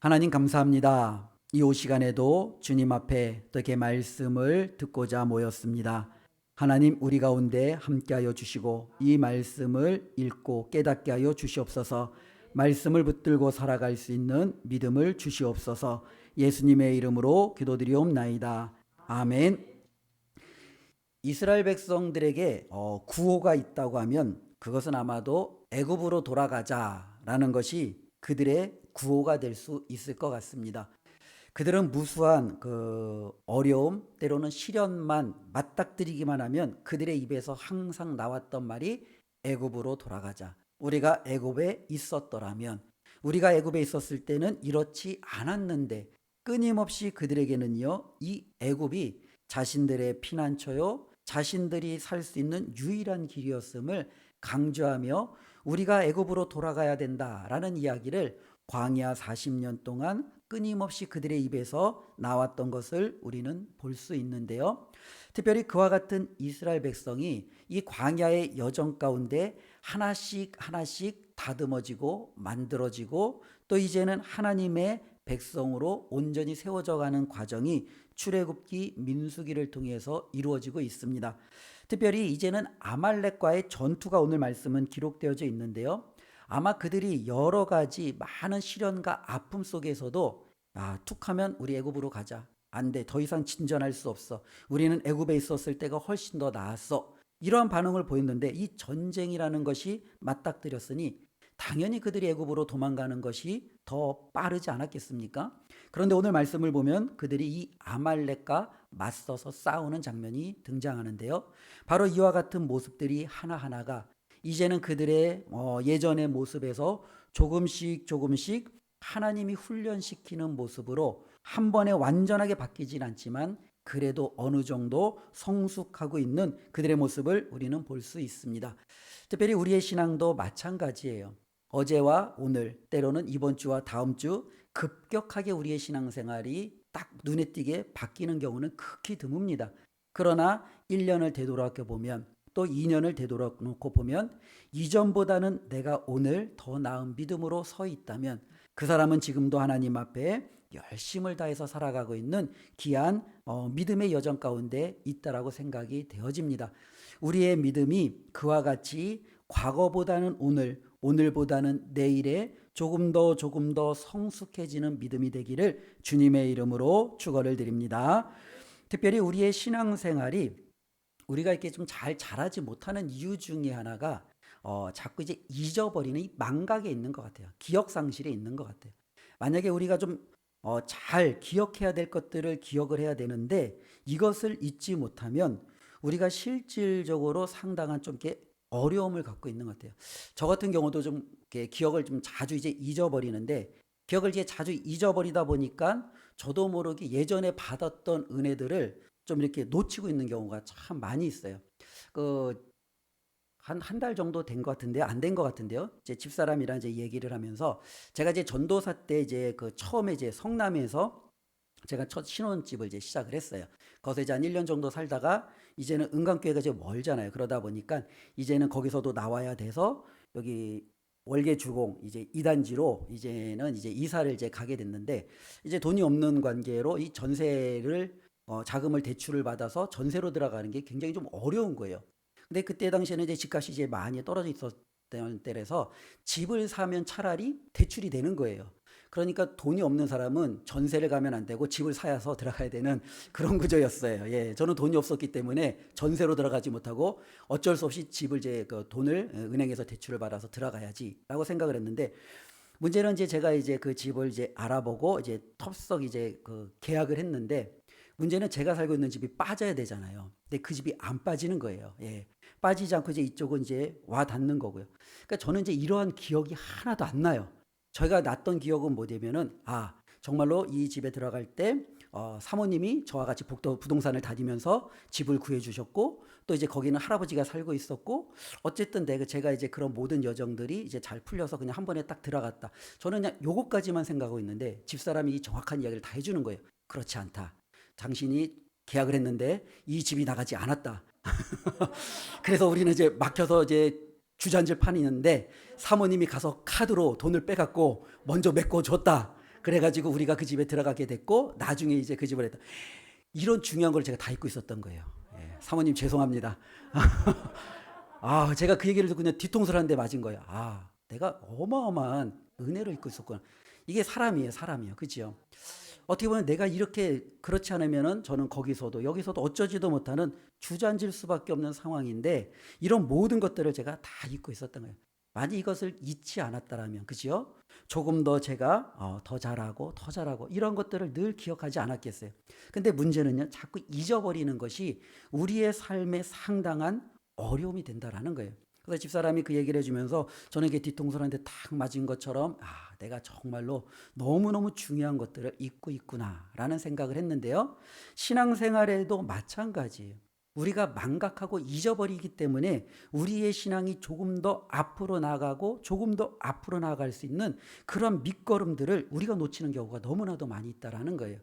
하나님 감사합니다. 이 시간에도 주님 앞에 어떻게 말씀을 듣고자 모였습니다. 하나님 우리 가운데 함께하여 주시고 이 말씀을 읽고 깨닫게 하여 주시옵소서. 말씀을 붙들고 살아갈 수 있는 믿음을 주시옵소서. 예수님의 이름으로 기도드리옵나이다. 아멘. 이스라엘 백성들에게 구호가 있다고 하면 그것은 아마도 애굽으로 돌아가자라는 것이 그들의 구호가 될 수 있을 것 같습니다. 그들은 무수한 어려움, 때로는 시련만 맞닥뜨리기만 하면 그들의 입에서 항상 나왔던 말이 애굽으로 돌아가자. 우리가 애굽에 있었더라면, 우리가 애굽에 있었을 때는 이렇지 않았는데, 끊임없이 그들에게는요, 이 애굽이 자신들의 피난처요, 자신들이 살 수 있는 유일한 길이었음을 강조하며 우리가 애굽으로 돌아가야 된다라는 이야기를 광야 40년 동안 끊임없이 그들의 입에서 나왔던 것을 우리는 볼 수 있는데요. 특별히 그와 같은 이스라엘 백성이 이 광야의 여정 가운데 하나씩 하나씩 다듬어지고 만들어지고 또 이제는 하나님의 백성으로 온전히 세워져 가는 과정이 출애굽기 민수기를 통해서 이루어지고 있습니다. 특별히 이제는 아말렉과의 전투가 오늘 말씀은 기록되어져 있는데요. 아마 그들이 여러 가지 많은 시련과 아픔 속에서도 툭하면 우리 애굽으로 가자. 안 돼. 더 이상 진전할 수 없어. 우리는 애굽에 있었을 때가 훨씬 더 나았어. 이러한 반응을 보였는데 이 전쟁이라는 것이 맞닥뜨렸으니 당연히 그들이 애굽으로 도망가는 것이 더 빠르지 않았겠습니까? 그런데 오늘 말씀을 보면 그들이 이 아말렉과 맞서서 싸우는 장면이 등장하는데요. 바로 이와 같은 모습들이 하나하나가 이제는 그들의 예전의 모습에서 조금씩 조금씩 하나님이 훈련시키는 모습으로 한 번에 완전하게 바뀌진 않지만 그래도 어느 정도 성숙하고 있는 그들의 모습을 우리는 볼 수 있습니다. 특별히 우리의 신앙도 마찬가지예요. 어제와 오늘, 때로는 이번 주와 다음 주 급격하게 우리의 신앙생활이 딱 눈에 띄게 바뀌는 경우는 극히 드뭅니다. 그러나 1년을 되돌아보게 보면 또 2년을 되돌아놓고 보면 이전보다는 내가 오늘 더 나은 믿음으로 서 있다면 그 사람은 지금도 하나님 앞에 열심을 다해서 살아가고 있는 귀한 믿음의 여정 가운데 있다라고 생각이 되어집니다. 우리의 믿음이 그와 같이 과거보다는 오늘, 오늘보다는 내일에 조금 더 성숙해지는 믿음이 되기를 주님의 이름으로 축원을 드립니다. 특별히 우리의 신앙생활이 우리가 이렇게 좀 잘 자라지 못하는 이유 중에 하나가 자꾸 이제 잊어버리는 이 망각에 있는 것 같아요. 기억 상실에 있는 것 같아요. 만약에 우리가 좀 잘 기억해야 될 것들을 기억을 해야 되는데 이것을 잊지 못하면 우리가 실질적으로 상당한 좀 이렇게 어려움을 갖고 있는 것 같아요. 저 같은 경우도 좀 이렇게 기억을 좀 자주 이제 잊어버리는데 기억을 이제 자주 잊어버리다 보니까 저도 모르게 예전에 받았던 은혜들을 좀 이렇게 놓치고 있는 경우가 참 많이 있어요. 그 한 달 정도 된 것 같은데요. 안 된 것 같은데요. 제 집사람이랑 이제 얘기를 하면서 제가 이제 전도사 때 이제 처음에 이제 성남에서 제가 첫 신혼집을 이제 시작을 했어요. 거기서 이제 한 1년 정도 살다가 이제는 은광교회가 이제 멀잖아요. 그러다 보니까 이제는 거기서도 나와야 돼서 여기 월계 주공 이제 2단지로 이제는 이제 이사를 이제 가게 됐는데 이제 돈이 없는 관계로 이 전세를 자금을 대출을 받아서 전세로 들어가는 게 굉장히 좀 어려운 거예요. 근데 그때 당시에는 이제 집값이 이제 많이 떨어져 있었던 때라서 집을 사면 차라리 대출이 되는 거예요. 그러니까 돈이 없는 사람은 전세를 가면 안 되고 집을 사야서 들어가야 되는 그런 구조였어요. 예, 저는 돈이 없었기 때문에 전세로 들어가지 못하고 어쩔 수 없이 집을 이제 돈을 은행에서 대출을 받아서 들어가야지라고 생각을 했는데 문제는 이제 제가 이제 그 집을 이제 알아보고 이제 텁썩 이제 계약을 했는데 문제는 제가 살고 있는 집이 빠져야 되잖아요. 근데 그 집이 안 빠지는 거예요. 예. 빠지지 않고 이제 이쪽은 이제 와 닿는 거고요. 그러니까 저는 이제 이러한 기억이 하나도 안 나요. 저희가 났던 기억은 뭐냐면은 정말로 이 집에 들어갈 때 사모님이 저와 같이 복도 부동산을 다니면서 집을 구해 주셨고 또 이제 거기는 할아버지가 살고 있었고 어쨌든 제가 이제 그런 모든 여정들이 이제 잘 풀려서 그냥 한 번에 딱 들어갔다. 저는 그냥 요것까지만 생각하고 있는데 집사람이 정확한 이야기를 다 해주는 거예요. 그렇지 않다. 당신이 계약을 했는데 이 집이 나가지 않았다. 그래서 우리는 이제 막혀서 이제 주저앉을 판이 있는데 사모님이 가서 카드로 돈을 빼갖고 먼저 메꿔 줬다. 그래가지고 우리가 그 집에 들어가게 됐고 나중에 이제 그 집을 했다. 이런 중요한 걸 제가 다 잊고 있었던 거예요. 예, 사모님 죄송합니다. 아, 제가 그 얘기를 듣고 그냥 뒤통수를 한 대 맞은 거예요. 아, 내가 어마어마한 은혜를 잊고 있었구나. 이게 사람이에요, 사람이에요. 그죠? 어떻게 보면 내가 이렇게 그렇지 않으면은 저는 거기서도 여기서도 어쩌지도 못하는 주저앉을 수밖에 없는 상황인데 이런 모든 것들을 제가 다 잊고 있었던 거예요. 만약 이것을 잊지 않았다라면, 그죠? 조금 더 제가 더 잘하고 더 잘하고 이런 것들을 늘 기억하지 않았겠어요. 근데 문제는요, 자꾸 잊어버리는 것이 우리의 삶에 상당한 어려움이 된다라는 거예요. 그래서 집사람이 그 얘기를 해주면서 저는 이게 뒤통수한테 탁 맞은 것처럼 내가 정말로 너무너무 중요한 것들을 잊고 있구나라는 생각을 했는데요. 신앙생활에도 마찬가지예요. 우리가 망각하고 잊어버리기 때문에 우리의 신앙이 조금 더 앞으로 나가고 조금 더 앞으로 나아갈 수 있는 그런 밑거름들을 우리가 놓치는 경우가 너무나도 많이 있다라는 거예요.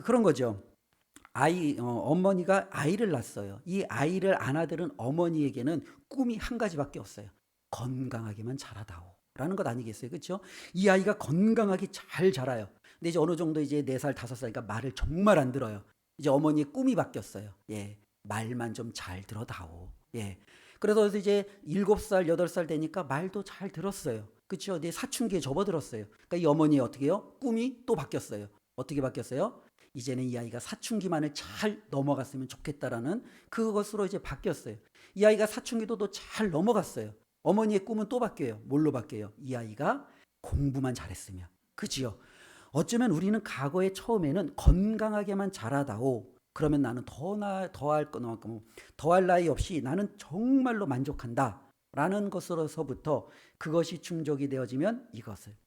그런 거죠. 어머니가 아이를 낳았어요. 이 아이를 안아들은 어머니에게는 꿈이 한 가지밖에 없어요. 건강하게만 자라다오. 라는 것 아니겠어요? 그렇죠? 이 아이가 건강하게 잘 자라요. 근데 이제 어느 정도 이제 4살, 5살이니까 말을 정말 안 들어요. 이제 어머니의 꿈이 바뀌었어요. 예. 말만 좀 잘 들어다오. 예. 그래서 이제 7살, 8살 되니까 말도 잘 들었어요. 그렇죠? 내 사춘기에 접어들었어요. 그러니까 이 어머니 어떻게 해요? 꿈이 또 바뀌었어요. 어떻게 바뀌었어요? 이제는 이 아이가 사춘기만을 잘 넘어갔으면 좋겠다라는 그것으로 이제 바뀌었어요. 이 아이가 사춘기도 또 잘 넘어갔어요. 어머니의 꿈은 또 바뀌어요. 뭘로 바뀌어요? 이 아이가 공부만 잘했으면. 그지요? 어쩌면 우리는 과거에 처음에는 건강하게만 자라다오. 그러면 나는 더할 나위 없이 나는 정말로 만족한다. 라는 것으로서부터 그것이 충족이 되어지면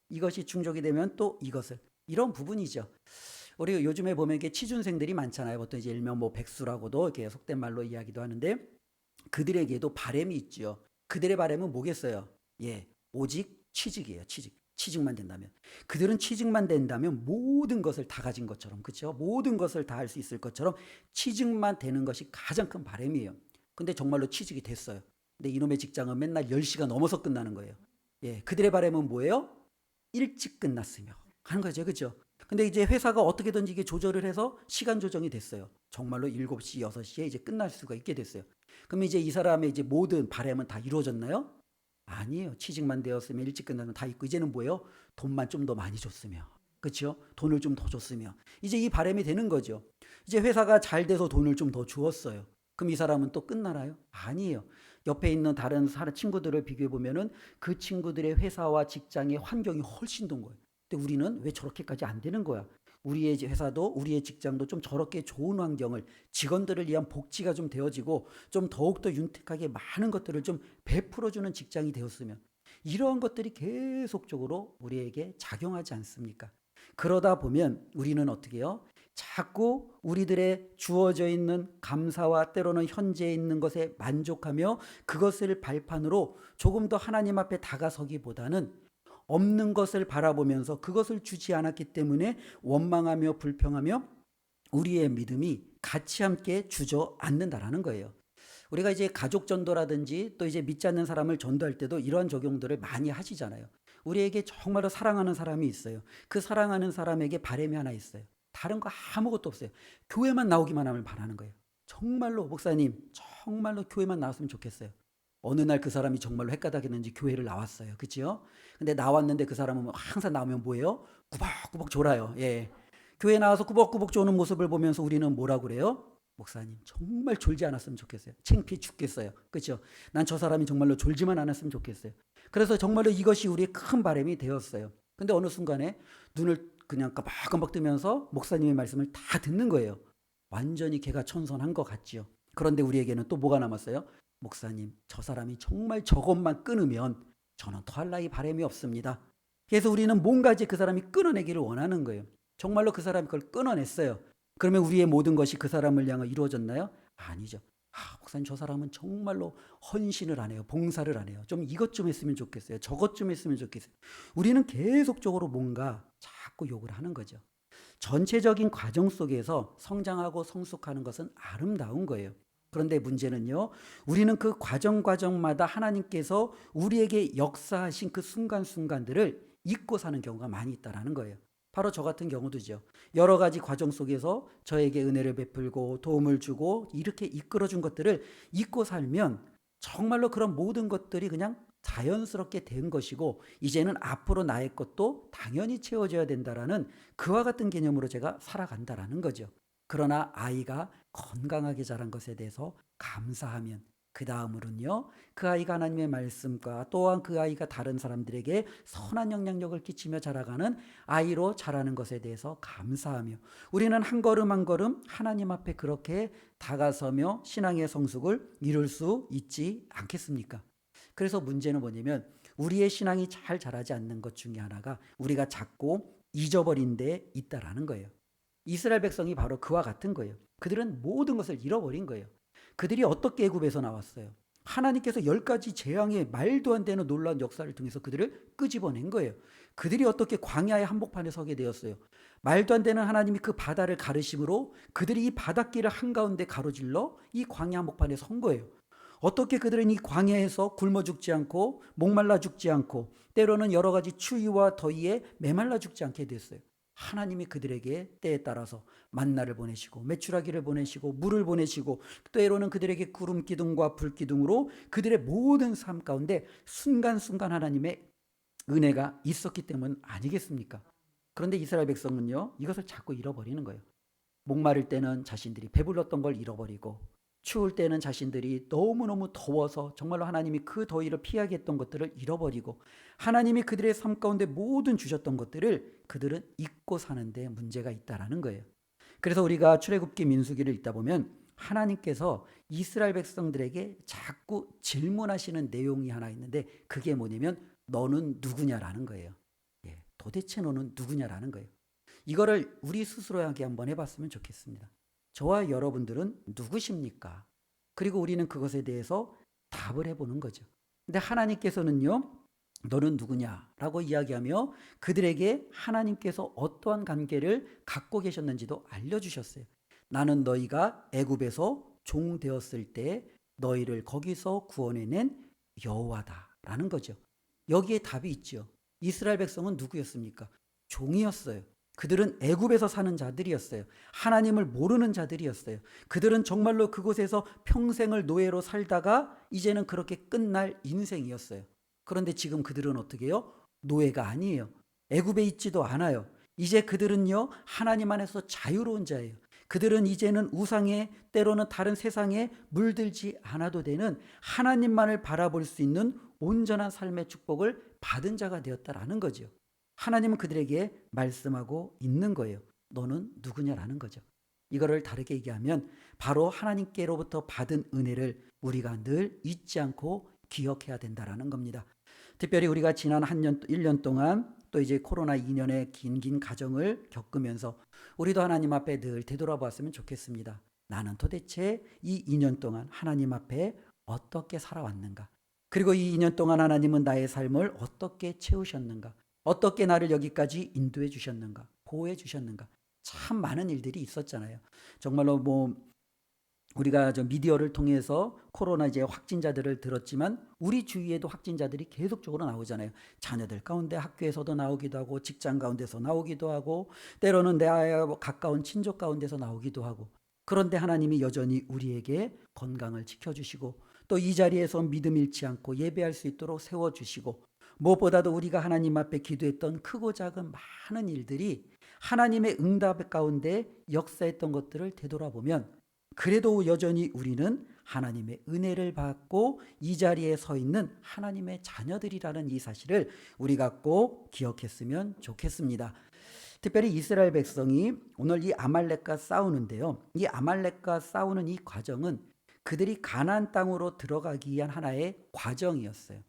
이것이 충족이 되면 또 이것을. 이런 부분이죠. 우리 요즘에 보면 이게 취준생들이 많잖아요. 보통 이제 일명 뭐 백수라고도 이렇게 속된 말로 이야기도 하는데 그들에게도 바람이 있죠. 그들의 바람은 뭐겠어요? 예, 오직 취직이에요. 취직만 된다면. 그들은 취직만 된다면 모든 것을 다 가진 것처럼, 그렇죠? 모든 것을 다 할 수 있을 것처럼 취직만 되는 것이 가장 큰 바람이에요. 근데 정말로 취직이 됐어요. 근데 이놈의 직장은 맨날 10시가 넘어서 끝나는 거예요. 예, 그들의 바람은 뭐예요? 일찍 끝났으며 하는 거죠. 그렇죠? 근데 이제 회사가 어떻게든지 이게 조절을 해서 시간 조정이 됐어요. 정말로 7시, 6시에 이제 끝날 수가 있게 됐어요. 그럼 이제 이 사람의 이제 모든 바람은 다 이루어졌나요? 아니에요. 취직만 되었으면 일찍 끝나면 다 있고 이제는 뭐예요? 돈만 좀 더 많이 줬으며. 그렇죠? 돈을 좀 더 줬으며. 이제 이 바람이 되는 거죠. 이제 회사가 잘 돼서 돈을 좀 더 주었어요. 그럼 이 사람은 또 끝나나요? 아니에요. 옆에 있는 다른 친구들을 비교해 보면은 그 친구들의 회사와 직장의 환경이 훨씬 더 거예요. 근데 우리는 왜 저렇게까지 안 되는 거야? 우리의 회사도 우리의 직장도 좀 저렇게 좋은 환경을 직원들을 위한 복지가 좀 되어지고 좀 더욱더 윤택하게 많은 것들을 좀 베풀어주는 직장이 되었으면 이러한 것들이 계속적으로 우리에게 작용하지 않습니까? 그러다 보면 우리는 어떻게 해요? 자꾸 우리들의 주어져 있는 감사와 때로는 현재에 있는 것에 만족하며 그것을 발판으로 조금 더 하나님 앞에 다가서기보다는 없는 것을 바라보면서 그것을 주지 않았기 때문에 원망하며 불평하며 우리의 믿음이 같이 함께 주저앉는다라는 거예요. 우리가 이제 가족 전도라든지 또 이제 믿지 않는 사람을 전도할 때도 이러한 적용들을 많이 하시잖아요. 우리에게 정말로 사랑하는 사람이 있어요. 그 사랑하는 사람에게 바람이 하나 있어요. 다른 거 아무것도 없어요. 교회만 나오기만 하면 바라는 거예요. 정말로 목사님, 정말로 교회만 나왔으면 좋겠어요. 어느 날 그 사람이 정말로 헷가닥했는지 교회를 나왔어요. 그치요? 근데 나왔는데 그 사람은 항상 나오면 뭐예요? 꾸벅꾸벅 졸아요. 예. 교회 나와서 꾸벅꾸벅 조는 모습을 보면서 우리는 뭐라고 그래요? 목사님, 정말 졸지 않았으면 좋겠어요. 창피해 죽겠어요. 그렇죠? 난 저 사람이 정말로 졸지만 않았으면 좋겠어요. 그래서 정말로 이것이 우리의 큰 바람이 되었어요. 근데 어느 순간에 눈을 그냥 깜빡깜빡 뜨면서 목사님의 말씀을 다 듣는 거예요. 완전히 개가 천선한 것 같지요. 그런데 우리에게는 또 뭐가 남았어요? 목사님, 저 사람이 정말 저것만 끊으면 저는 더할 나위 바람이 없습니다. 그래서 우리는 뭔가 이제 그 사람이 끊어내기를 원하는 거예요. 정말로 그 사람이 그걸 끊어냈어요. 그러면 우리의 모든 것이 그 사람을 향해 이루어졌나요? 아니죠. 목사님, 저 사람은 정말로 헌신을 안 해요. 봉사를 안 해요. 좀 이것 좀 했으면 좋겠어요. 저것 좀 했으면 좋겠어요. 우리는 계속적으로 뭔가 자꾸 욕을 하는 거죠. 전체적인 과정 속에서 성장하고 성숙하는 것은 아름다운 거예요. 그런데 문제는요, 우리는 그 과정마다 하나님께서 우리에게 역사하신 그 순간순간들을 잊고 사는 경우가 많이 있다는 거예요. 바로 저 같은 경우도죠. 여러 가지 과정 속에서 저에게 은혜를 베풀고 도움을 주고 이렇게 이끌어준 것들을 잊고 살면 정말로 그런 모든 것들이 그냥 자연스럽게 된 것이고 이제는 앞으로 나의 것도 당연히 채워져야 된다라는 그와 같은 개념으로 제가 살아간다라는 거죠. 그러나 아이가 건강하게 자란 것에 대해서 감사하면 그 다음으로는요, 그 아이가 하나님의 말씀과 또한 그 아이가 다른 사람들에게 선한 영향력을 끼치며 자라가는 아이로 자라는 것에 대해서 감사하며 우리는 한 걸음 한 걸음 하나님 앞에 그렇게 다가서며 신앙의 성숙을 이룰 수 있지 않겠습니까? 그래서 문제는 뭐냐면 우리의 신앙이 잘 자라지 않는 것 중에 하나가 우리가 자꾸 잊어버린 데 있다라는 거예요. 이스라엘 백성이 바로 그와 같은 거예요. 그들은 모든 것을 잃어버린 거예요. 그들이 어떻게 애굽에서 나왔어요? 하나님께서 10가지 재앙의 말도 안 되는 놀라운 역사를 통해서 그들을 끄집어낸 거예요. 그들이 어떻게 광야의 한복판에 서게 되었어요? 말도 안 되는 하나님이 그 바다를 가르심으로 그들이 이 바닷길을 한가운데 가로질러 이 광야 한복판에 선 거예요. 어떻게 그들은 이 광야에서 굶어 죽지 않고 목말라 죽지 않고 때로는 여러 가지 추위와 더위에 메말라 죽지 않게 됐어요. 하나님이 그들에게 때에 따라서 만나를 보내시고 메추라기를 보내시고 물을 보내시고 때로는 그들에게 구름 기둥과 불 기둥으로 그들의 모든 삶 가운데 순간순간 하나님의 은혜가 있었기 때문 아니겠습니까? 그런데 이스라엘 백성은요, 이것을 자꾸 잃어버리는 거예요. 목마를 때는 자신들이 배불렀던 걸 잃어버리고 추울 때는 자신들이 너무너무 더워서 정말로 하나님이 그 더위를 피하게 했던 것들을 잃어버리고 하나님이 그들의 삶 가운데 모든 주셨던 것들을 그들은 잊고 사는데 문제가 있다라는 거예요. 그래서 우리가 출애굽기 민수기를 읽다 보면 하나님께서 이스라엘 백성들에게 자꾸 질문하시는 내용이 하나 있는데 그게 뭐냐면 너는 누구냐라는 거예요. 예, 도대체 너는 누구냐라는 거예요. 이거를 우리 스스로에게 한번 해봤으면 좋겠습니다. 저와 여러분들은 누구십니까? 그리고 우리는 그것에 대해서 답을 해보는 거죠. 근데 하나님께서는요, 너는 누구냐라고 이야기하며 그들에게 하나님께서 어떠한 관계를 갖고 계셨는지도 알려주셨어요. 나는 너희가 애굽에서 종 되었을 때 너희를 거기서 구원해낸 여호와다라는 거죠. 여기에 답이 있죠. 이스라엘 백성은 누구였습니까? 종이었어요. 그들은 애굽에서 사는 자들이었어요. 하나님을 모르는 자들이었어요. 그들은 정말로 그곳에서 평생을 노예로 살다가 이제는 그렇게 끝날 인생이었어요. 그런데 지금 그들은 어떻게 해요? 노예가 아니에요. 애굽에 있지도 않아요. 이제 그들은요, 하나님 안에서 자유로운 자예요. 그들은 이제는 우상에 때로는 다른 세상에 물들지 않아도 되는 하나님만을 바라볼 수 있는 온전한 삶의 축복을 받은 자가 되었다라는 거죠. 하나님은 그들에게 말씀하고 있는 거예요. 너는 누구냐라는 거죠. 이거를 다르게 얘기하면 바로 하나님께로부터 받은 은혜를 우리가 늘 잊지 않고 기억해야 된다라는 겁니다. 특별히 우리가 지난 1년 동안 또 이제 코로나 2년의 긴 가정을 겪으면서 우리도 하나님 앞에 늘 되돌아보았으면 좋겠습니다. 나는 도대체 이 2년 동안 하나님 앞에 어떻게 살아왔는가? 그리고 이 2년 동안 하나님은 나의 삶을 어떻게 채우셨는가? 어떻게 나를 여기까지 인도해 주셨는가? 보호해 주셨는가? 참 많은 일들이 있었잖아요. 정말로 우리가 저 미디어를 통해서 코로나 이제 확진자들을 들었지만 우리 주위에도 확진자들이 계속적으로 나오잖아요. 자녀들 가운데 학교에서도 나오기도 하고 직장 가운데서 나오기도 하고 때로는 내 아이와 가까운 친족 가운데서 나오기도 하고 그런데 하나님이 여전히 우리에게 건강을 지켜주시고 또 이 자리에서 믿음 잃지 않고 예배할 수 있도록 세워주시고 무엇보다도 우리가 하나님 앞에 기도했던 크고 작은 많은 일들이 하나님의 응답 가운데 역사했던 것들을 되돌아보면 그래도 여전히 우리는 하나님의 은혜를 받고 이 자리에 서 있는 하나님의 자녀들이라는 이 사실을 우리가 꼭 기억했으면 좋겠습니다. 특별히 이스라엘 백성이 오늘 이 아말렉과 싸우는데요. 이 아말렉과 싸우는 이 과정은 그들이 가나안 땅으로 들어가기 위한 하나의 과정이었어요.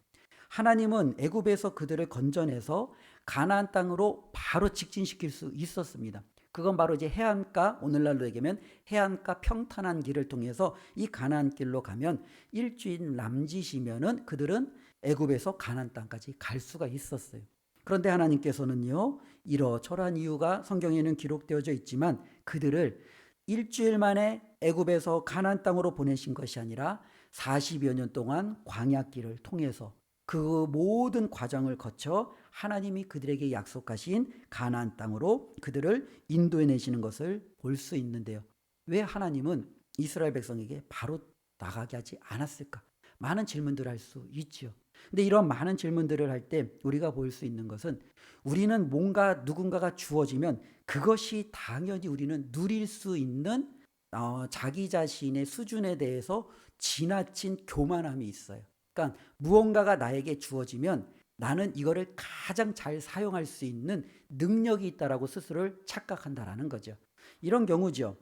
하나님은 애굽에서 그들을 건져내서 가나안 땅으로 바로 직진시킬 수 있었습니다. 그건 바로 이제 해안가, 오늘날로 얘기하면 해안가 평탄한 길을 통해서 이 가나안 길로 가면 일주일 남짓이면은 그들은 애굽에서 가나안 땅까지 갈 수가 있었어요. 그런데 하나님께서는요, 이러저러한 이유가 성경에는 기록되어져 있지만 그들을 일주일 만에 애굽에서 가나안 땅으로 보내신 것이 아니라 40여 년 동안 광야길을 통해서 그 모든 과정을 거쳐 하나님이 그들에게 약속하신 가나안 땅으로 그들을 인도해 내시는 것을 볼 수 있는데요. 왜 하나님은 이스라엘 백성에게 바로 나가게 하지 않았을까? 많은 질문들을 할 수 있죠. 근데 이런 많은 질문들을 할 때 우리가 볼 수 있는 것은 우리는 뭔가 누군가가 주어지면 그것이 당연히 우리는 누릴 수 있는 자기 자신의 수준에 대해서 지나친 교만함이 있어요. 그러니까 무언가가 나에게 주어지면 나는 이거를 가장 잘 사용할 수 있는 능력이 있다라고 스스로를 착각한다라는 거죠. 이런 경우죠.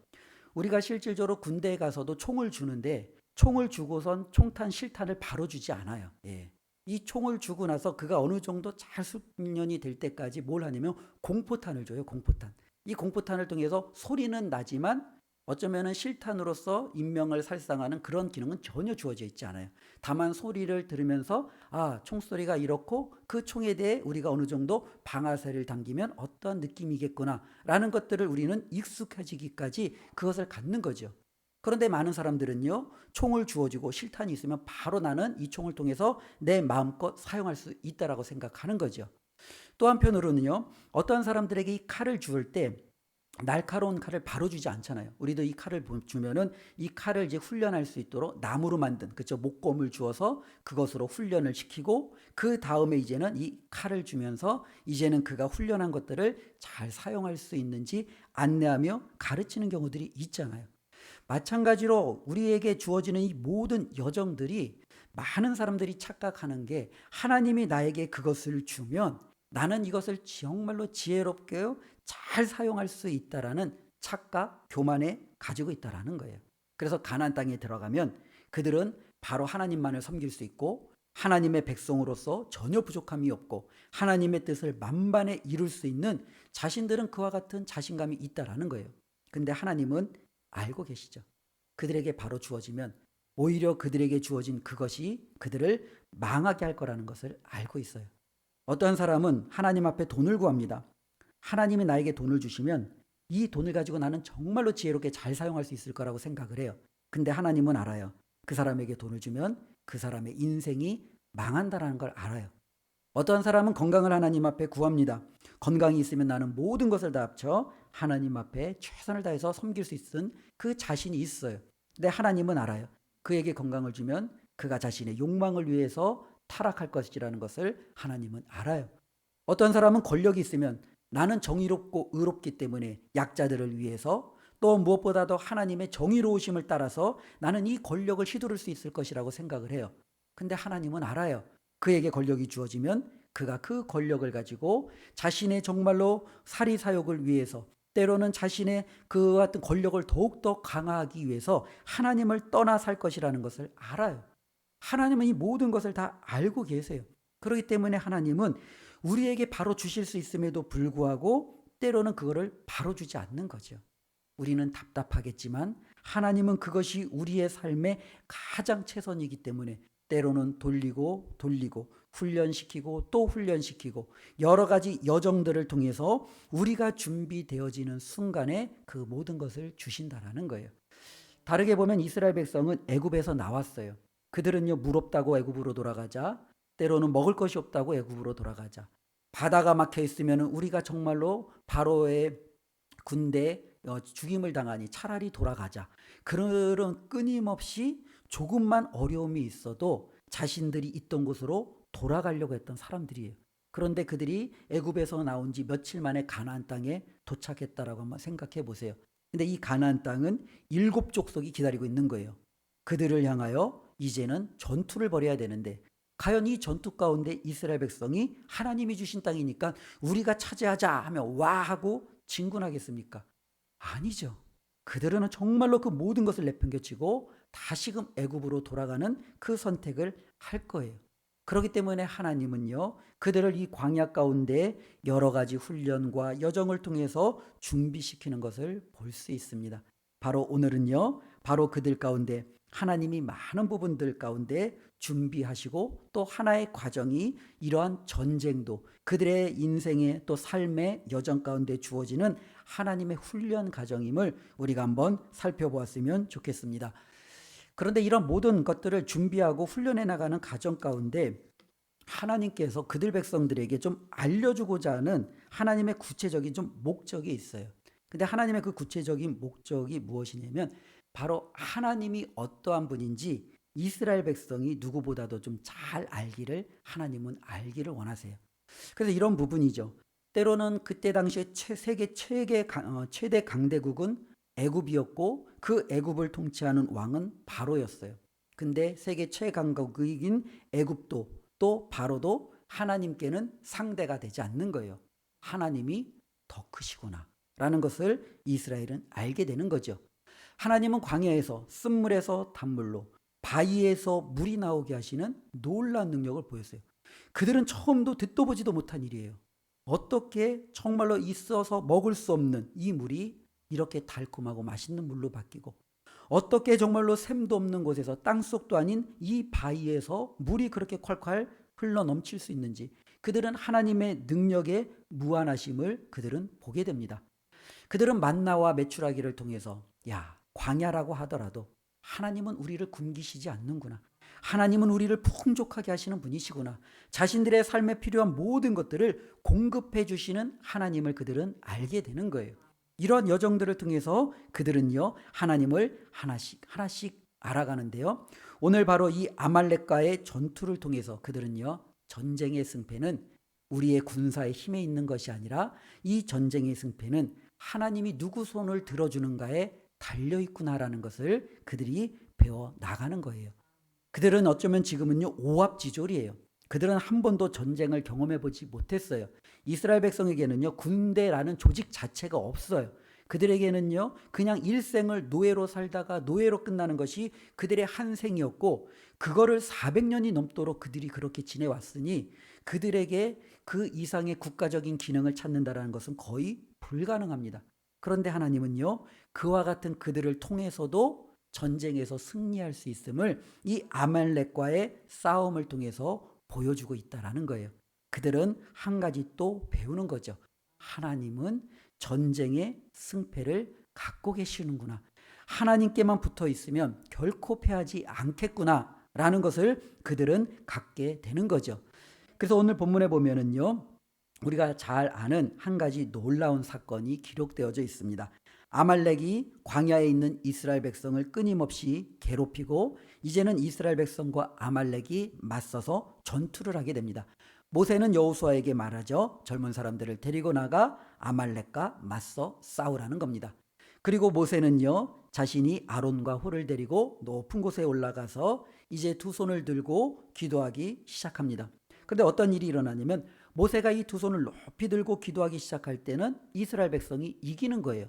우리가 실질적으로 군대에 가서도 총을 주는데 총을 주고선 총탄 실탄을 바로 주지 않아요. 예. 이 총을 주고 나서 그가 어느 정도 잘 숙련이 될 때까지 뭘 하냐면 공포탄을 줘요. 공포탄. 이 공포탄을 통해서 소리는 나지만 어쩌면은 실탄으로서 인명을 살상하는 그런 기능은 전혀 주어져 있지 않아요. 다만 소리를 들으면서 총소리가 이렇고 그 총에 대해 우리가 어느 정도 방아쇠를 당기면 어떤 느낌이겠구나라는 것들을 우리는 익숙해지기까지 그것을 갖는 거죠. 그런데 많은 사람들은요, 총을 주어지고 실탄이 있으면 바로 나는 이 총을 통해서 내 마음껏 사용할 수 있다라고 생각하는 거죠. 또 한편으로는요, 어떤 사람들에게 이 칼을 주을 때 날카로운 칼을 바로 주지 않잖아요. 우리도 이 칼을 주면은 이 칼을 이제 훈련할 수 있도록 나무로 만든 그죠 목검을 주어서 그것으로 훈련을 시키고 그 다음에 이제는 이 칼을 주면서 이제는 그가 훈련한 것들을 잘 사용할 수 있는지 안내하며 가르치는 경우들이 있잖아요. 마찬가지로 우리에게 주어지는 이 모든 여정들이 많은 사람들이 착각하는 게 하나님이 나에게 그것을 주면 나는 이것을 정말로 지혜롭게 잘 사용할 수 있다라는 착각, 교만에 가지고 있다라는 거예요. 그래서 가나안 땅에 들어가면 그들은 바로 하나님만을 섬길 수 있고 하나님의 백성으로서 전혀 부족함이 없고 하나님의 뜻을 만반에 이룰 수 있는 자신들은 그와 같은 자신감이 있다라는 거예요. 근데 하나님은 알고 계시죠. 그들에게 바로 주어지면 오히려 그들에게 주어진 그것이 그들을 망하게 할 거라는 것을 알고 있어요. 어떠한 사람은 하나님 앞에 돈을 구합니다. 하나님이 나에게 돈을 주시면 이 돈을 가지고 나는 정말로 지혜롭게 잘 사용할 수 있을 거라고 생각을 해요. 근데 하나님은 알아요. 그 사람에게 돈을 주면 그 사람의 인생이 망한다는 걸 알아요. 어떠한 사람은 건강을 하나님 앞에 구합니다. 건강이 있으면 나는 모든 것을 다 합쳐 하나님 앞에 최선을 다해서 섬길 수 있는 그 자신이 있어요. 근데 하나님은 알아요. 그에게 건강을 주면 그가 자신의 욕망을 위해서 타락할 것이라는 것을 하나님은 알아요. 어떤 사람은 권력이 있으면 나는 정의롭고 의롭기 때문에 약자들을 위해서 또 무엇보다도 하나님의 정의로우심을 따라서 나는 이 권력을 휘두를 수 있을 것이라고 생각을 해요. 근데 하나님은 알아요. 그에게 권력이 주어지면 그가 그 권력을 가지고 자신의 정말로 사리사욕을 위해서 때로는 자신의 그 같은 권력을 더욱더 강화하기 위해서 하나님을 떠나 살 것이라는 것을 알아요. 하나님은 이 모든 것을 다 알고 계세요. 그렇기 때문에 하나님은 우리에게 바로 주실 수 있음에도 불구하고 때로는 그거를 바로 주지 않는 거죠. 우리는 답답하겠지만 하나님은 그것이 우리의 삶의 가장 최선이기 때문에 때로는 돌리고 훈련시키고 또 훈련시키고 여러 가지 여정들을 통해서 우리가 준비되어지는 순간에 그 모든 것을 주신다라는 거예요. 다르게 보면 이스라엘 백성은 애굽에서 나왔어요. 그들은요 물 없다고 애굽으로 돌아가자, 때로는 먹을 것이 없다고 애굽으로 돌아가자, 바다가 막혀 있으면 우리가 정말로 바로의 군대에 죽임을 당하니 차라리 돌아가자. 그런 끊임없이 조금만 어려움이 있어도 자신들이 있던 곳으로 돌아가려고 했던 사람들이에요. 그런데 그들이 애굽에서 나온 지 며칠 만에 가나안 땅에 도착했다라고 한번 생각해 보세요. 근데 이 가나안 땅은 7 족속이 기다리고 있는 거예요. 그들을 향하여 이제는 전투를 벌여야 되는데 과연 이 전투 가운데 이스라엘 백성이 하나님이 주신 땅이니까 우리가 차지하자 하며 와 하고 진군하겠습니까? 아니죠. 그들은 정말로 그 모든 것을 내팽개치고 다시금 애굽으로 돌아가는 그 선택을 할 거예요. 그렇기 때문에 하나님은요 그들을 이 광야 가운데 여러 가지 훈련과 여정을 통해서 준비시키는 것을 볼 수 있습니다. 바로 오늘은요 바로 그들 가운데 하나님이 많은 부분들 가운데 준비하시고 또 하나의 과정이 이러한 전쟁도 그들의 인생의 또 삶의 여정 가운데 주어지는 하나님의 훈련 과정임을 우리가 한번 살펴보았으면 좋겠습니다. 그런데 이런 모든 것들을 준비하고 훈련해 나가는 과정 가운데 하나님께서 그들 백성들에게 좀 알려주고자 하는 하나님의 구체적인 좀 목적이 있어요. 근데 하나님의 그 구체적인 목적이 무엇이냐면 바로 하나님이 어떠한 분인지 이스라엘 백성이 누구보다도 좀 잘 알기를 하나님은 알기를 원하세요. 그래서 이런 부분이죠. 때로는 그때 당시에 세계 최대 강대국은 애굽이었고 그 애굽을 통치하는 왕은 바로였어요. 근데 세계 최강국인 애굽도 또 바로도 하나님께는 상대가 되지 않는 거예요. 하나님이 더 크시구나 라는 것을 이스라엘은 알게 되는 거죠. 하나님은 광야에서 쓴물에서 단물로 바위에서 물이 나오게 하시는 놀라운 능력을 보였어요. 그들은 처음도 듣도 보지도 못한 일이에요. 어떻게 정말로 있어서 먹을 수 없는 이 물이 이렇게 달콤하고 맛있는 물로 바뀌고 어떻게 정말로 샘도 없는 곳에서 땅속도 아닌 이 바위에서 물이 그렇게 콸콸 흘러 넘칠 수 있는지 그들은 하나님의 능력의 무한하심을 그들은 보게 됩니다. 그들은 만나와 메추라기를 통해서 야, 광야라고 하더라도 하나님은 우리를 굶기시지 않는구나. 하나님은 우리를 풍족하게 하시는 분이시구나. 자신들의 삶에 필요한 모든 것들을 공급해 주시는 하나님을 그들은 알게 되는 거예요. 이런 여정들을 통해서 그들은요, 하나님을 하나씩 알아가는데요. 오늘 바로 이 아말렉과의 전투를 통해서 그들은요, 전쟁의 승패는 우리의 군사의 힘에 있는 것이 아니라 이 전쟁의 승패는 하나님이 누구 손을 들어주는가에 달려있구나라는 것을 그들이 배워 나가는 거예요. 그들은 어쩌면 지금은요 오합지졸이에요. 그들은 한 번도 전쟁을 경험해 보지 못했어요. 이스라엘 백성에게는요 군대라는 조직 자체가 없어요. 그들에게는요 그냥 일생을 노예로 살다가 노예로 끝나는 것이 그들의 한 생이었고 그거를 400년이 넘도록 그들이 그렇게 지내왔으니 그들에게 그 이상의 국가적인 기능을 찾는다는 것은 거의 불가능합니다. 그런데 하나님은요 그와 같은 그들을 통해서도 전쟁에서 승리할 수 있음을 이 아말렉과의 싸움을 통해서 보여주고 있다라는 거예요. 그들은 한 가지 또 배우는 거죠. 하나님은 전쟁의 승패를 갖고 계시는구나. 하나님께만 붙어 있으면 결코 패하지 않겠구나 라는 것을 그들은 갖게 되는 거죠. 그래서 오늘 본문에 보면은요. 우리가 잘 아는 한 가지 놀라운 사건이 기록되어져 있습니다. 아말렉이 광야에 있는 이스라엘 백성을 끊임없이 괴롭히고 이제는 이스라엘 백성과 아말렉이 맞서서 전투를 하게 됩니다. 모세는 여호수아에게 말하죠. 젊은 사람들을 데리고 나가 아말렉과 맞서 싸우라는 겁니다. 그리고 모세는요. 자신이 아론과 홀을 데리고 높은 곳에 올라가서 이제 두 손을 들고 기도하기 시작합니다. 그런데 어떤 일이 일어나냐면 모세가 이 두 손을 높이 들고 기도하기 시작할 때는 이스라엘 백성이 이기는 거예요.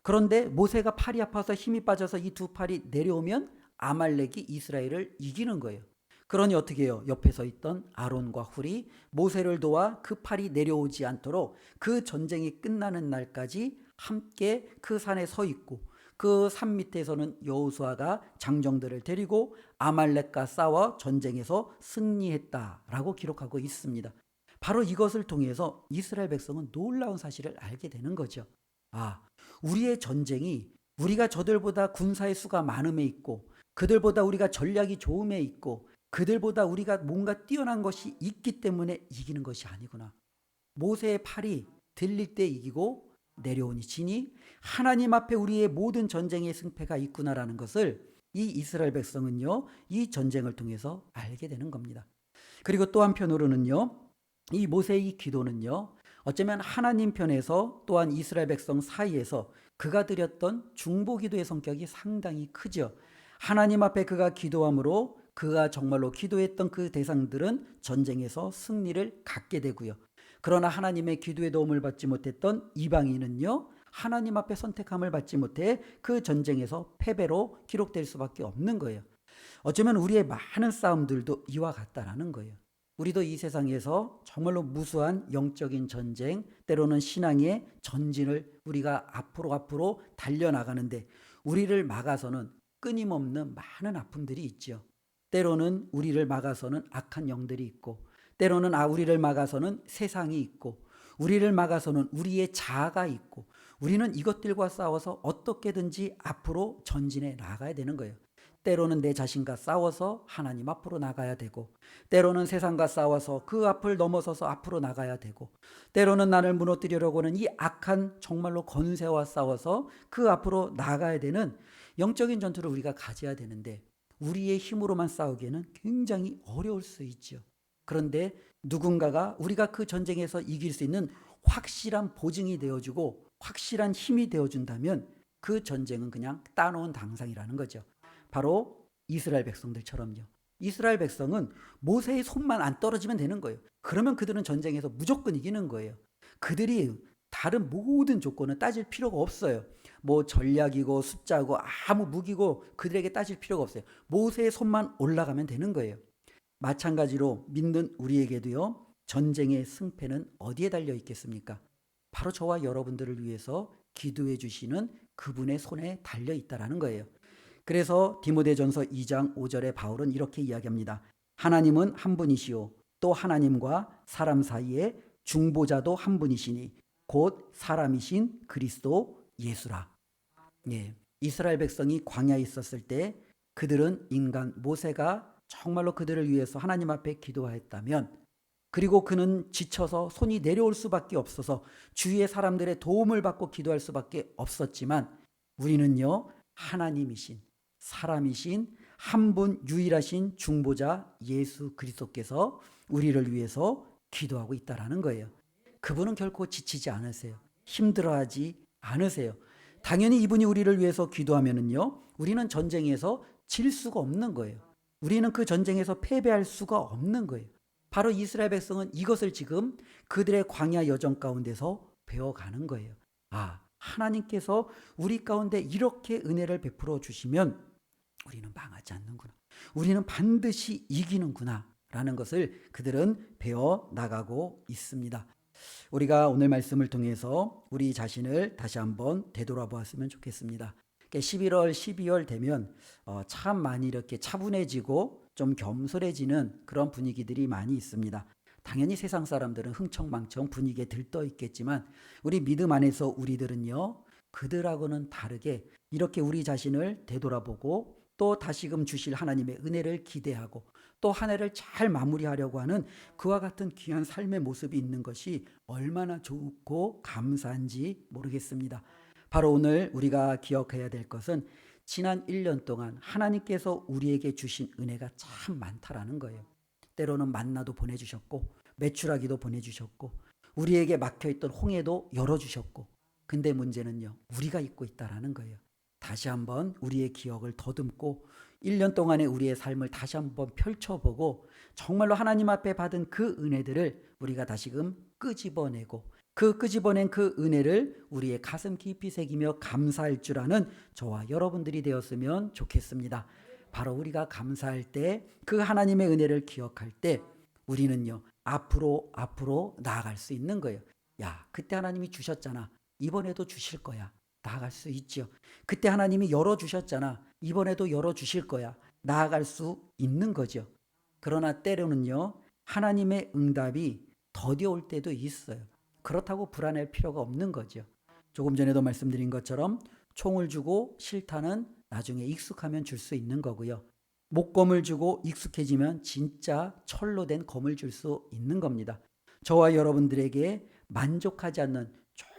그런데 모세가 팔이 아파서 힘이 빠져서 이 두 팔이 내려오면 아말렉이 이스라엘을 이기는 거예요. 그러니 어떻게 해요? 옆에 서 있던 아론과 훌이 모세를 도와 그 팔이 내려오지 않도록 그 전쟁이 끝나는 날까지 함께 그 산에 서 있고 그 산 밑에서는 여호수아가 장정들을 데리고 아말렉과 싸워 전쟁에서 승리했다라고 기록하고 있습니다. 바로 이것을 통해서 이스라엘 백성은 놀라운 사실을 알게 되는 거죠. 아, 우리의 전쟁이 우리가 저들보다 군사의 수가 많음에 있고 그들보다 우리가 전략이 좋음에 있고 그들보다 우리가 뭔가 뛰어난 것이 있기 때문에 이기는 것이 아니구나. 모세의 팔이 들릴 때 이기고 내려오니 지니 하나님 앞에 우리의 모든 전쟁의 승패가 있구나라는 것을 이 이스라엘 백성은요 이 전쟁을 통해서 알게 되는 겁니다. 그리고 또 한편으로는요 이 모세의 기도는요 어쩌면 하나님 편에서 또한 이스라엘 백성 사이에서 그가 드렸던 중보기도의 성격이 상당히 크죠. 하나님 앞에 그가 기도함으로 그가 정말로 기도했던 그 대상들은 전쟁에서 승리를 갖게 되고요. 그러나 하나님의 기도의 도움을 받지 못했던 이방인은요. 하나님 앞에 선택함을 받지 못해 그 전쟁에서 패배로 기록될 수밖에 없는 거예요. 어쩌면 우리의 많은 싸움들도 이와 같다라는 거예요. 우리도 이 세상에서 정말로 무수한 영적인 전쟁, 때로는 신앙의 전진을 우리가 앞으로 달려나가는데 우리를 막아서는 끊임없는 많은 아픔들이 있죠. 때로는 우리를 막아서는 악한 영들이 있고 때로는 우리를 막아서는 세상이 있고 우리를 막아서는 우리의 자아가 있고 우리는 이것들과 싸워서 어떻게든지 앞으로 전진해 나가야 되는 거예요. 때로는 내 자신과 싸워서 하나님 앞으로 나가야 되고, 때로는 세상과 싸워서 그 앞을 넘어서서 앞으로 나가야 되고, 때로는 나를 무너뜨리려고 하는 이 악한 정말로 권세와 싸워서 그 앞으로 나가야 되는 영적인 전투를 우리가 가져야 되는데, 우리의 힘으로만 싸우기에는 굉장히 어려울 수 있죠. 그런데 누군가가 우리가 그 전쟁에서 이길 수 있는 확실한 보증이 되어주고 확실한 힘이 되어준다면 그 전쟁은 그냥 따놓은 당상이라는 거죠. 바로 이스라엘 백성들처럼요. 이스라엘 백성은 모세의 손만 안 떨어지면 되는 거예요. 그러면 그들은 전쟁에서 무조건 이기는 거예요. 그들이 다른 모든 조건은 따질 필요가 없어요. 뭐 전략이고 숫자고 아무 무기고 그들에게 따질 필요가 없어요. 모세의 손만 올라가면 되는 거예요. 마찬가지로 믿는 우리에게도요, 전쟁의 승패는 어디에 달려 있겠습니까? 바로 저와 여러분들을 위해서 기도해 주시는 그분의 손에 달려 있다라는 거예요. 그래서 디모데전서 2장 5절에 바울은 이렇게 이야기합니다. 하나님은 한 분이시요 또 하나님과 사람 사이에 중보자도 한 분이시니 곧 사람이신 그리스도 예수라. 예, 이스라엘 백성이 광야에 있었을 때 그들은 인간 모세가 정말로 그들을 위해서 하나님 앞에 기도하였다면, 그리고 그는 지쳐서 손이 내려올 수밖에 없어서 주위의 사람들의 도움을 받고 기도할 수밖에 없었지만, 우리는요, 하나님이신 사람이신 한 분 유일하신 중보자 예수 그리스도께서 우리를 위해서 기도하고 있다라는 거예요. 그분은 결코 지치지 않으세요. 힘들어하지 않으세요. 당연히 이분이 우리를 위해서 기도하면은요, 우리는 전쟁에서 질 수가 없는 거예요. 우리는 그 전쟁에서 패배할 수가 없는 거예요. 바로 이스라엘 백성은 이것을 지금 그들의 광야 여정 가운데서 배워가는 거예요. 아, 하나님께서 우리 가운데 이렇게 은혜를 베풀어 주시면 우리는 망하지 않는구나. 우리는 반드시 이기는구나. 라는 것을 그들은 배워 나가고 있습니다. 우리가 오늘 말씀을 통해서 우리 자신을 다시 한번 되돌아보았으면 좋겠습니다. 11월, 12월 되면 참 많이 이렇게 차분해지고 좀 겸손해지는 그런 분위기들이 많이 있습니다. 당연히 세상 사람들은 흥청망청 분위기에 들떠 있겠지만 우리 믿음 안에서 우리들은요, 그들하고는 다르게 이렇게 우리 자신을 되돌아보고 또 다시금 주실 하나님의 은혜를 기대하고 또 한 해를 잘 마무리하려고 하는 그와 같은 귀한 삶의 모습이 있는 것이 얼마나 좋고 감사한지 모르겠습니다. 바로 오늘 우리가 기억해야 될 것은 지난 1년 동안 하나님께서 우리에게 주신 은혜가 참 많다라는 거예요. 때로는 만나도 보내주셨고 메추라기도 보내주셨고 우리에게 막혀있던 홍해도 열어주셨고, 근데 문제는요, 우리가 잊고 있다라는 거예요. 다시 한번 우리의 기억을 더듬고 1년 동안의 우리의 삶을 다시 한번 펼쳐보고 정말로 하나님 앞에 받은 그 은혜들을 우리가 다시금 끄집어내고 그 끄집어낸 그 은혜를 우리의 가슴 깊이 새기며 감사할 줄 아는 저와 여러분들이 되었으면 좋겠습니다. 바로 우리가 감사할 때, 그 하나님의 은혜를 기억할 때 우리는요, 앞으로 나아갈 수 있는 거예요. 야, 그때 하나님이 주셨잖아. 이번에도 주실 거야. 나아갈 수 있죠. 그때 하나님이 열어주셨잖아. 이번에도 열어주실 거야. 나아갈 수 있는 거죠. 그러나 때로는요, 하나님의 응답이 더뎌올 때도 있어요. 그렇다고 불안할 필요가 없는 거죠. 조금 전에도 말씀드린 것처럼 총을 주고 실탄은 나중에 익숙하면 줄 수 있는 거고요. 목검을 주고 익숙해지면 진짜 철로 된 검을 줄 수 있는 겁니다. 저와 여러분들에게 만족하지 않는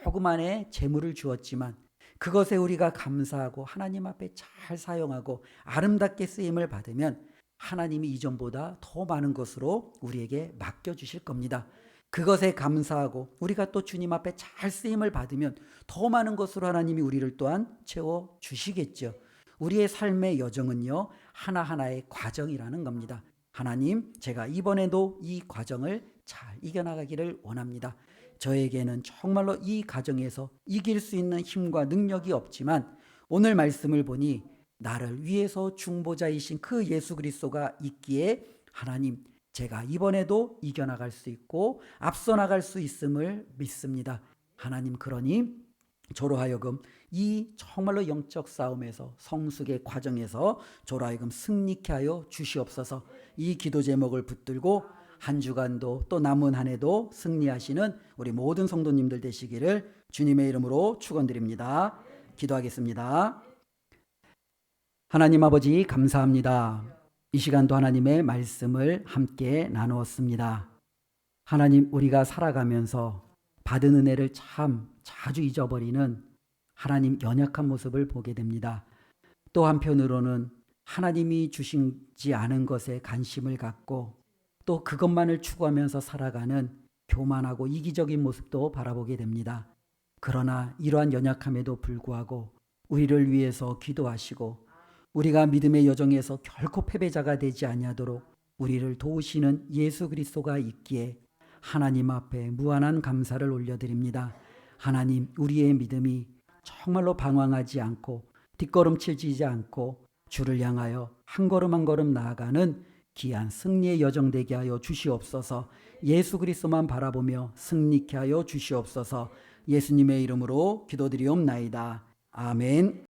조그만의 재물을 주었지만 그것에 우리가 감사하고 하나님 앞에 잘 사용하고 아름답게 쓰임을 받으면 하나님이 이전보다 더 많은 것으로 우리에게 맡겨주실 겁니다. 그것에 감사하고 우리가 또 주님 앞에 잘 쓰임을 받으면 더 많은 것으로 하나님이 우리를 또한 채워주시겠죠. 우리의 삶의 여정은요, 하나하나의 과정이라는 겁니다. 하나님, 제가 이번에도 이 과정을 잘 이겨나가기를 원합니다. 저에게는 정말로 이 과정에서 이길 수 있는 힘과 능력이 없지만 오늘 말씀을 보니 나를 위해서 중보자이신 그 예수 그리스도가 있기에 하나님, 제가 이번에도 이겨나갈 수 있고 앞서 나갈 수 있음을 믿습니다. 하나님, 그러니 저로 하여금 이 정말로 영적 싸움에서 성숙의 과정에서 저로 하여금 승리케 하여 주시옵소서. 이 기도 제목을 붙들고 한 주간도 또 남은 한 해도 승리하시는 우리 모든 성도님들 되시기를 주님의 이름으로 축원드립니다. 기도하겠습니다. 하나님 아버지 감사합니다. 이 시간도 하나님의 말씀을 함께 나누었습니다. 하나님, 우리가 살아가면서 받은 은혜를 참 자주 잊어버리는 하나님 연약한 모습을 보게 됩니다. 또 한편으로는 하나님이 주시지 않은 것에 관심을 갖고 또 그것만을 추구하면서 살아가는 교만하고 이기적인 모습도 바라보게 됩니다. 그러나 이러한 연약함에도 불구하고 우리를 위해서 기도하시고 우리가 믿음의 여정에서 결코 패배자가 되지 아니하도록 우리를 도우시는 예수 그리스도가 있기에 하나님 앞에 무한한 감사를 올려드립니다. 하나님, 우리의 믿음이 정말로 방황하지 않고 뒷걸음칠 지지 않고 주를 향하여 한 걸음 한 걸음 나아가는 귀한 승리의 여정 되게 하여 주시옵소서. 예수 그리스도만 바라보며 승리케 하여 주시옵소서. 예수님의 이름으로 기도드리옵나이다. 아멘.